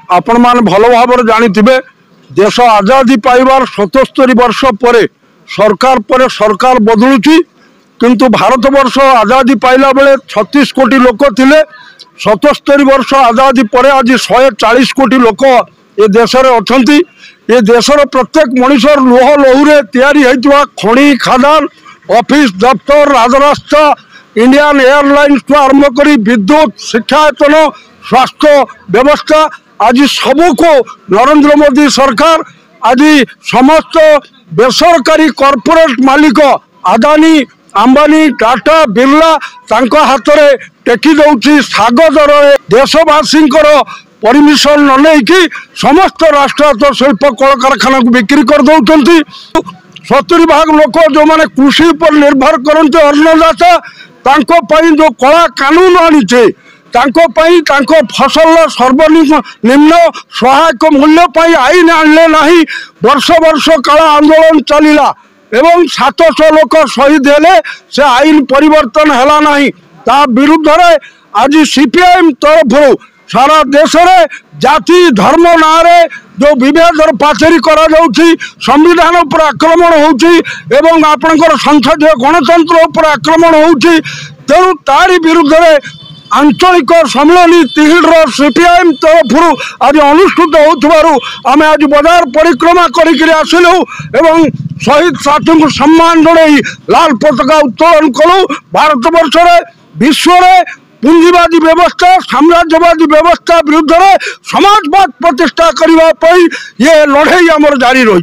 आपण मान भल भाव जानिथिबे देश आजादी पाइबार 77 वर्ष पर सरकार बदलुची किंतु भारत वर्ष आजादी पाइला बेले 36 कोटी लोक थिले 77 वर्ष आजादी पर आज 140 कोटी लोक ये देश रे अछंती। ये देशर प्रत्येक मनुष्य लुह लहुरे तैयारी होइतवा खणी खादान ऑफिस दफ्तर राजरास्ता इंडियन एयरलाइंस तो आरंभ करी विद्युत शिक्षायतन स्वास्थ्य व्यवस्था आज सबको नरेंद्र मोदी सरकार आज समस्त बेसरकारी कॉर्पोरेट मालिक अदानी अंबानी टाटा बिरला तांको हाथ में टेकी दौची साग दर देशवासी परमिशन न नहीं समस्त राष्ट्रायत्त शिल्प कल कारखाना को बिक्री कर दौरान 70% लोक जो मैंने कृषि पर निर्भर करते अन्नदाता जो कला कानून आनीचे फसल सर्वनिम्न सहायक मूल्य आईन आनले नहीं वर्ष वर्ष काला आंदोलन चलला एवं 700 लोक शहीद हेले से आईन परिवर्तन हैला नहीं ता विरुद्ध रे आज सीपीआईएम तरफ सारा देश रे जाति धर्म नारे जो विभेद पाचेरी करा जाउछि संविधान पर आक्रमण होउछि एवं आपनकर संसदीय गणतंत्र पर आक्रमण होउछि तेणु तारी विरुद्ध रे आंचलिक सम्मेलन तिहिड़ सीपीआईएम तरफ आज अनुष्ठित होउथबारु आमे आज बाजार परिक्रमा करिकरी आसिलु एवं शहीद साथी को सम्मान जणाई लाल पताका उत्तोलन कलु। भारत वर्ष रे विश्व रे पूंजीवादी व्यवस्था साम्राज्यवादी व्यवस्था विरुद्ध रे समाजवाद प्रतिष्ठा करने ये लड़ाई आमर जारी रही।